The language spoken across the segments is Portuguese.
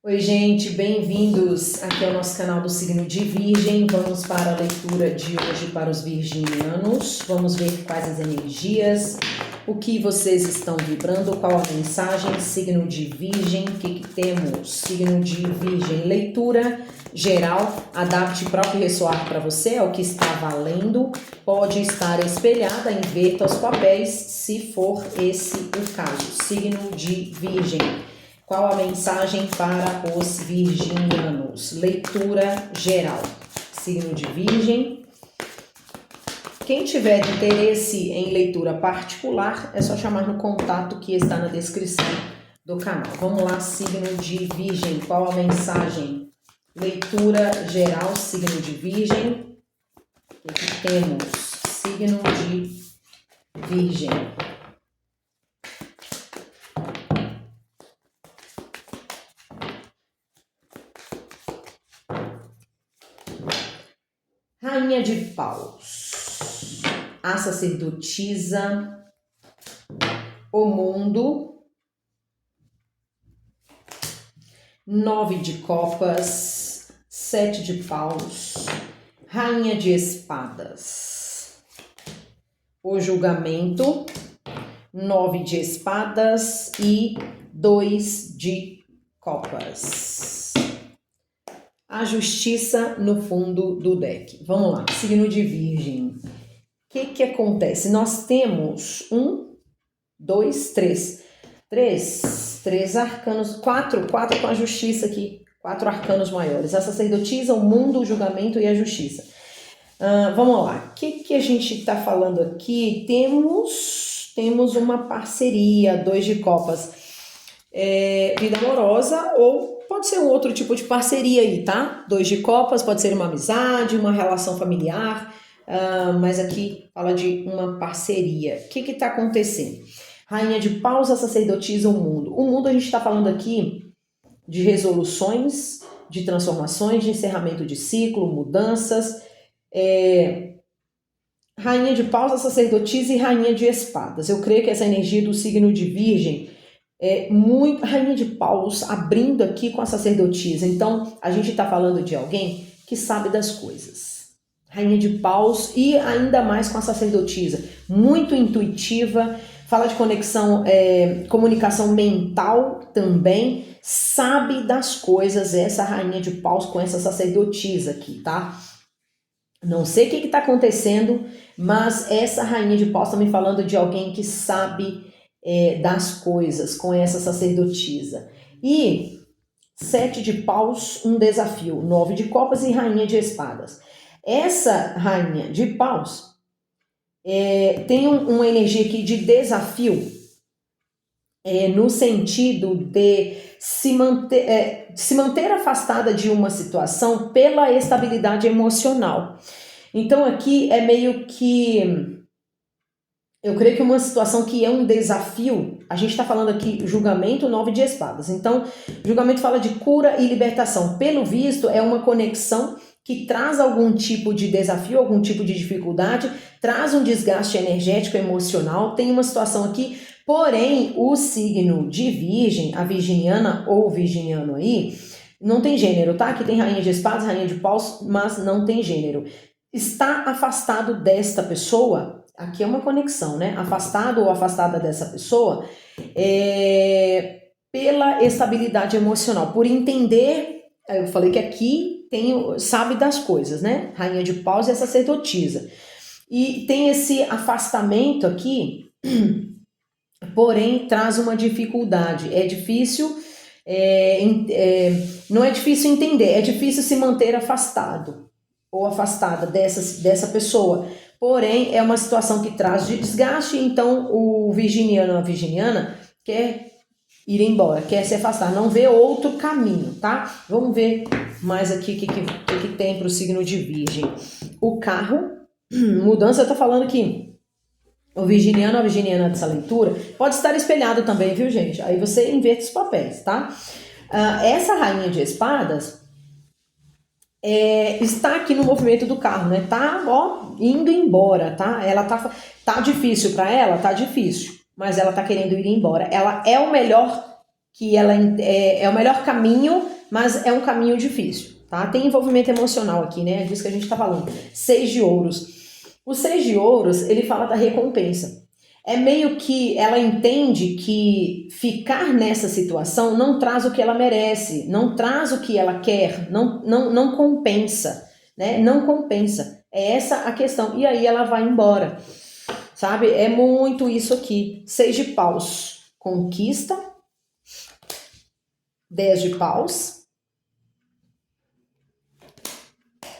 Oi, gente, bem-vindos aqui ao nosso canal do signo de Virgem. Vamos para a leitura de hoje para os virginianos. Vamos ver quais as energias, o que vocês estão vibrando, qual a mensagem, signo de Virgem, o que temos? Signo de Virgem, leitura geral, adapte próprio ressoar para você, é o que está valendo, pode estar espelhada, inverta os papéis, se for esse o caso. Signo de Virgem. Qual a mensagem para os virginianos? Leitura geral. Signo de Virgem. Quem tiver interesse em leitura particular, é só chamar no contato que está na descrição do canal. Vamos lá, signo de Virgem. Qual a mensagem? Leitura geral, signo de Virgem. O que temos? Signo de Virgem. Rainha de Paus, a sacerdotisa, o mundo, 9 de copas, 7 de paus, rainha de espadas, o julgamento, 9 de espadas e 2 de copas. A justiça no fundo do deck. Vamos lá, signo de Virgem. O que acontece? Nós temos 1, 2, 3. 3 arcanos, 4 com a justiça aqui. 4 arcanos maiores. A sacerdotisa, o mundo, o julgamento e a justiça. Vamos lá, o que a gente está falando aqui? Temos uma parceria, 2 de copas. Vida amorosa ou pode ser um outro tipo de parceria aí, tá? 2 de copas, pode ser uma amizade, uma relação familiar, mas aqui fala de uma parceria. O que tá acontecendo? Rainha de paus, a sacerdotisa, o mundo. O mundo a gente está falando aqui de resoluções, de transformações, de encerramento de ciclo, mudanças. Rainha de paus, a sacerdotisa e rainha de espadas. Eu creio que essa energia do signo de Virgem muito rainha de paus abrindo aqui com a sacerdotisa. Então, a gente está falando de alguém que sabe das coisas. Rainha de paus e ainda mais com a sacerdotisa. Muito intuitiva, fala de conexão, comunicação mental também. Sabe das coisas essa rainha de paus com essa sacerdotisa aqui, tá? Não sei o que está acontecendo, mas essa rainha de paus está me falando de alguém que sabe das coisas com essa sacerdotisa. E 7 de paus, um desafio, 9 de copas e rainha de espadas. Essa rainha de paus tem uma energia aqui de desafio, no sentido de se manter afastada de uma situação pela estabilidade emocional. Então aqui é meio que eu creio que uma situação que é um desafio, a gente está falando aqui julgamento, 9 de espadas. Então, julgamento fala de cura e libertação. Pelo visto, é uma conexão que traz algum tipo de desafio, algum tipo de dificuldade, traz um desgaste energético, emocional. Tem uma situação aqui, porém, o signo de Virgem, a virginiana ou virginiano aí, não tem gênero, tá? Aqui tem rainha de espadas, rainha de paus, mas não tem gênero. Está afastado desta pessoa. Aqui é uma conexão, né? Afastado ou afastada dessa pessoa pela estabilidade emocional, por entender, eu falei que aqui sabe das coisas, né? Rainha de paus e a sacerdotisa. E tem esse afastamento aqui, porém traz uma dificuldade. É difícil, não é difícil entender, é difícil se manter afastado ou afastada dessa pessoa. Porém, é uma situação que traz de desgaste, então o virginiano ou a virginiana quer ir embora, quer se afastar, não vê outro caminho, tá? Vamos ver mais aqui o que tem para o signo de Virgem. O carro, mudança, eu tô falando que o virginiano ou a virginiana dessa leitura pode estar espelhado também, viu, gente? Aí você inverte os papéis, tá? Essa rainha de espadas está aqui no movimento do carro, né? Tá, indo embora, tá? Ela tá difícil para ela, tá difícil, mas ela tá querendo ir embora. Ela é o melhor que ela é o melhor caminho, mas é um caminho difícil, tá? Tem envolvimento emocional aqui, né? É disso que a gente tá falando. 6 de ouros. O 6 de ouros, ele fala da recompensa. É meio que ela entende que ficar nessa situação não traz o que ela merece, não traz o que ela quer, não compensa, né? Não compensa. É essa a questão. E aí ela vai embora, sabe? É muito isso aqui. 6 de paus, conquista. 10 de paus.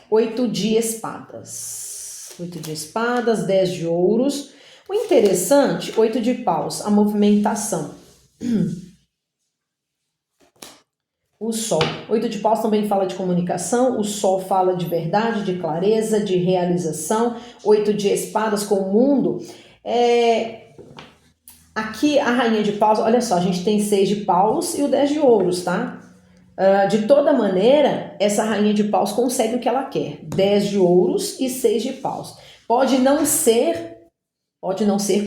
8 de espadas. 8 de espadas, 10 de ouros. O interessante, 8 de paus, a movimentação. O sol. 8 de paus também fala de comunicação, o sol fala de verdade, de clareza, de realização. 8 de espadas com o mundo. Aqui a rainha de paus, olha só, a gente tem 6 de paus e o 10 de ouros, tá? De toda maneira, essa rainha de paus consegue o que ela quer. 10 de ouros e 6 de paus. Pode não ser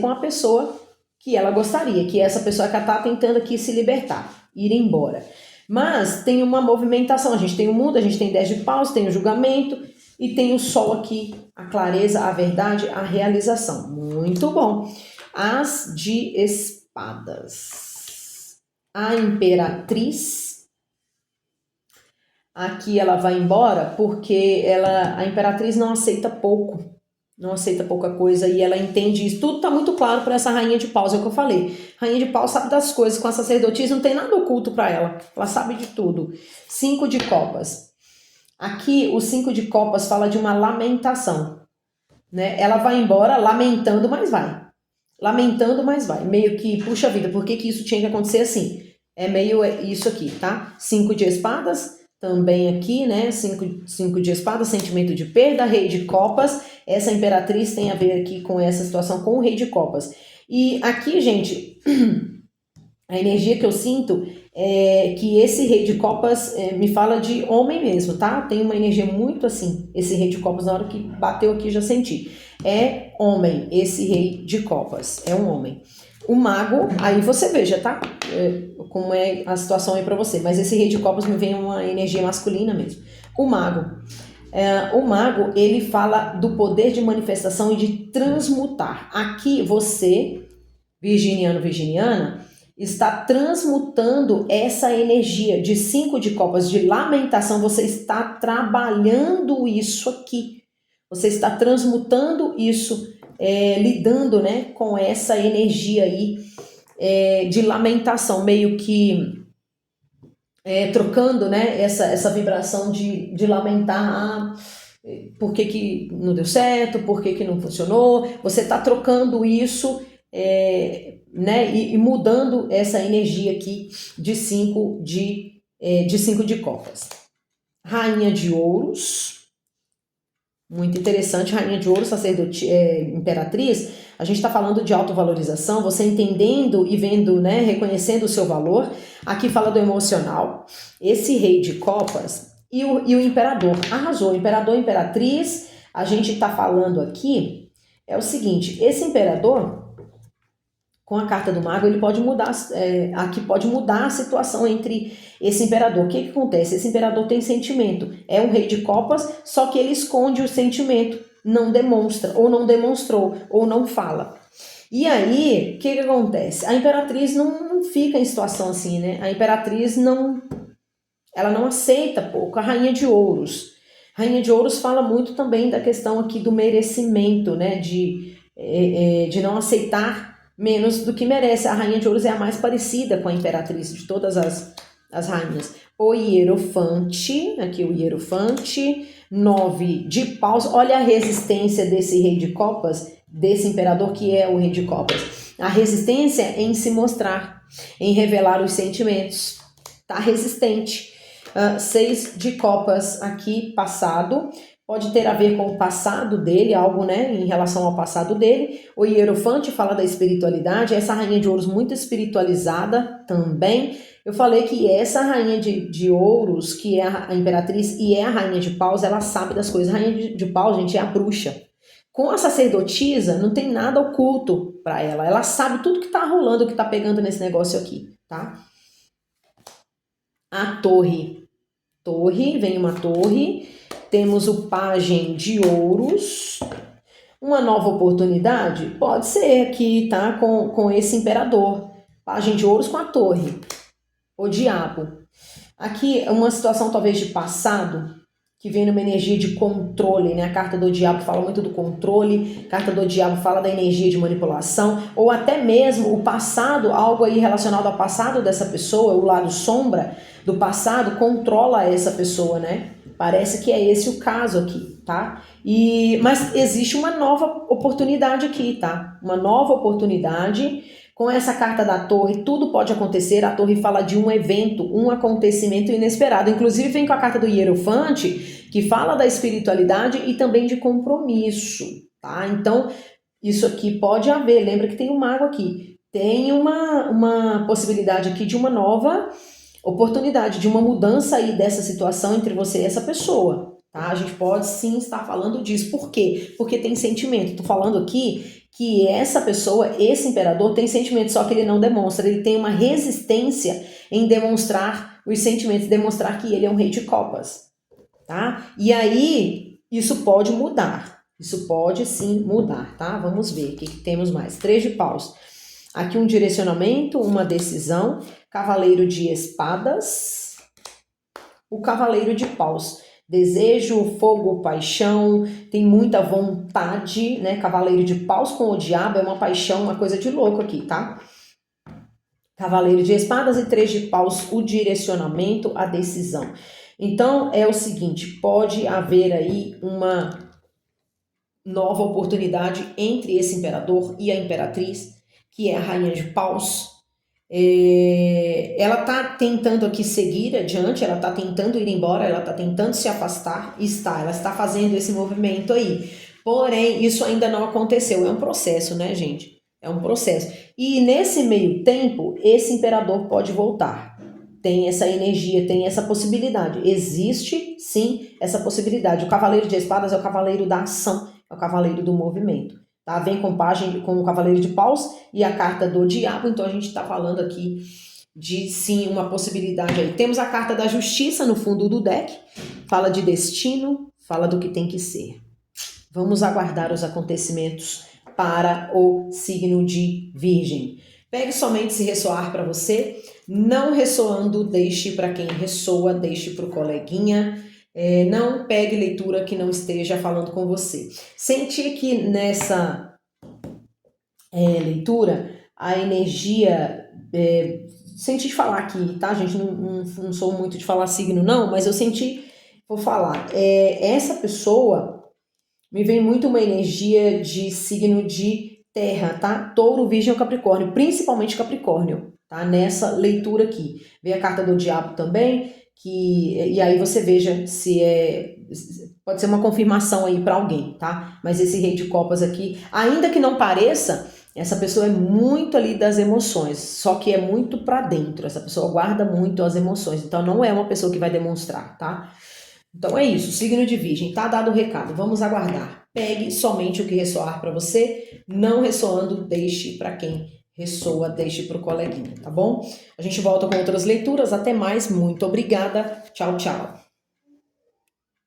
com a pessoa que ela gostaria, que essa pessoa que está tentando aqui se libertar, ir embora. Mas tem uma movimentação, a gente tem o mundo, a gente tem 10 de paus, tem o julgamento e tem o sol aqui, a clareza, a verdade, a realização. Muito bom. As de espadas. A imperatriz. Aqui ela vai embora porque a imperatriz não aceita pouco. Não aceita pouca coisa e ela entende isso. Tudo tá muito claro para essa rainha de paus, é o que eu falei. Rainha de paus sabe das coisas, com a sacerdotisa não tem nada oculto para ela. Ela sabe de tudo. 5 de copas. Aqui o 5 de copas fala de uma lamentação, né? Ela vai embora lamentando, mas vai. Lamentando, mas vai. Meio que, puxa vida, por que isso tinha que acontecer assim? É meio isso aqui, tá? 5 de espadas, também aqui, né? 5 de espadas, sentimento de perda, rei de copas. Essa imperatriz tem a ver aqui com essa situação com o rei de copas. E aqui, gente, a energia que eu sinto é que esse rei de copas me fala de homem mesmo, tá? Tem uma energia muito assim, esse rei de copas, na hora que bateu aqui já senti. É homem, esse rei de copas, é um homem. O mago, aí você veja, tá? Como é a situação aí pra você. Mas esse rei de copas me vem uma energia masculina mesmo. O mago. O mago, ele fala do poder de manifestação e de transmutar. Aqui você, virginiano, virginiana, está transmutando essa energia de 5 de copas de lamentação. Você está trabalhando isso aqui. Você está transmutando isso, lidando, né, com essa energia aí de lamentação, meio que trocando, né, essa vibração de lamentar, por que não deu certo, por que não funcionou. Você está trocando isso, né, e mudando essa energia aqui de 5 de copas. Rainha de ouros. Muito interessante, rainha de ouro, imperatriz. A gente está falando de autovalorização, você entendendo e vendo, né, reconhecendo o seu valor. Aqui fala do emocional. Esse rei de copas e o imperador. Arrasou, imperador, imperatriz. A gente está falando aqui, é o seguinte, esse imperador, com a carta do mago, ele pode mudar, aqui pode mudar a situação entre esse imperador. O que acontece? Esse imperador tem sentimento, é um rei de copas, só que ele esconde o sentimento, não demonstra, ou não demonstrou, ou não fala. E aí, o que acontece? A imperatriz não fica em situação assim, né? A imperatriz ela não aceita pouco. A rainha de ouros. A rainha de ouros fala muito também da questão aqui do merecimento, né? De não aceitar menos do que merece. A rainha de ouros é a mais parecida com a imperatriz de todas as rainhas. O hierofante, aqui o hierofante, 9 de paus. Olha a resistência desse rei de copas, desse imperador que é o rei de copas. A resistência em se mostrar, em revelar os sentimentos. Tá resistente. 6 de copas aqui, passado. Pode ter a ver com o passado dele, algo, né, em relação ao passado dele. O hierofante fala da espiritualidade, essa rainha de ouros muito espiritualizada também. Eu falei que essa rainha de ouros, que é a imperatriz e é a rainha de paus, ela sabe das coisas. A rainha de paus, gente, é a bruxa. Com a sacerdotisa, não tem nada oculto para ela. Ela sabe tudo que tá rolando, que tá pegando nesse negócio aqui, tá? a torre. Torre, vem uma torre. Temos o pajem de ouros. Uma nova oportunidade? Pode ser aqui, tá? Com esse imperador. Pajem de ouros com a torre. O diabo. Aqui, uma situação talvez de passado, que vem numa energia de controle, né? A carta do diabo fala muito do controle, a carta do diabo fala da energia de manipulação, ou até mesmo o passado, algo aí relacionado ao passado dessa pessoa, o lado sombra do passado controla essa pessoa, né? Parece que é esse o caso aqui, tá? Mas existe uma nova oportunidade aqui, tá? Uma nova oportunidade. Com essa carta da torre, tudo pode acontecer. A torre fala de um evento, um acontecimento inesperado. Inclusive vem com a carta do Hierofante, que fala da espiritualidade e também de compromisso, tá? Então, isso aqui pode haver. Lembra que tem um mago aqui. Tem uma possibilidade aqui de uma nova oportunidade, de uma mudança aí dessa situação entre você e essa pessoa, tá? A gente pode sim estar falando disso. Por quê? Porque tem sentimento. Tô falando aqui que essa pessoa, esse imperador, tem sentimento, só que ele não demonstra. Ele tem uma resistência em demonstrar os sentimentos, demonstrar que ele é um rei de copas, tá? E aí, isso pode mudar. Isso pode sim mudar, tá? Vamos ver o que temos mais. 3 de paus. Aqui um direcionamento, uma decisão. Cavaleiro de espadas. O cavaleiro de paus. Desejo, fogo, paixão, tem muita vontade, né? Cavaleiro de paus com o diabo é uma paixão, uma coisa de louco aqui, tá? Cavaleiro de espadas e 3 de paus, o direcionamento, a decisão. Então, é o seguinte, pode haver aí uma nova oportunidade entre esse imperador e a imperatriz, que é a rainha de paus. Ela está tentando aqui seguir adiante, ela está tentando ir embora, ela está tentando se afastar, ela está fazendo esse movimento aí. Porém, isso ainda não aconteceu, é um processo, né, gente? É um processo. E nesse meio tempo, esse imperador pode voltar. Tem essa energia, tem essa possibilidade. Existe, sim, essa possibilidade. O cavaleiro de espadas é o cavaleiro da ação, é o cavaleiro do movimento. Tá? Vem com o cavaleiro de paus e a carta do diabo, então a gente está falando aqui de sim uma possibilidade aí. Temos a carta da justiça no fundo do deck, fala de destino, fala do que tem que ser. Vamos aguardar os acontecimentos para o signo de Virgem. Pegue somente se ressoar para você, não ressoando, deixe para quem ressoa, deixe para o coleguinha. Não pegue leitura que não esteja falando com você. Senti que nessa leitura a energia, senti de falar aqui, tá, gente? Não sou muito de falar signo, não, mas eu senti, vou falar. Essa pessoa me vem muito uma energia de signo de terra, tá? Touro, Virgem ou Capricórnio, principalmente Capricórnio, tá? Nessa leitura aqui. Vem a carta do diabo também. E aí você veja se pode ser uma confirmação aí para alguém, tá? Mas esse rei de copas aqui, ainda que não pareça, essa pessoa é muito ali das emoções, só que é muito para dentro, essa pessoa guarda muito as emoções, então não é uma pessoa que vai demonstrar, tá? Então é isso, signo de Virgem, tá dado o recado, vamos aguardar. Pegue somente o que ressoar para você, não ressoando, deixe para quem ressoa, deixe para o coleguinha, tá bom? A gente volta com outras leituras, até mais, muito obrigada, tchau, tchau.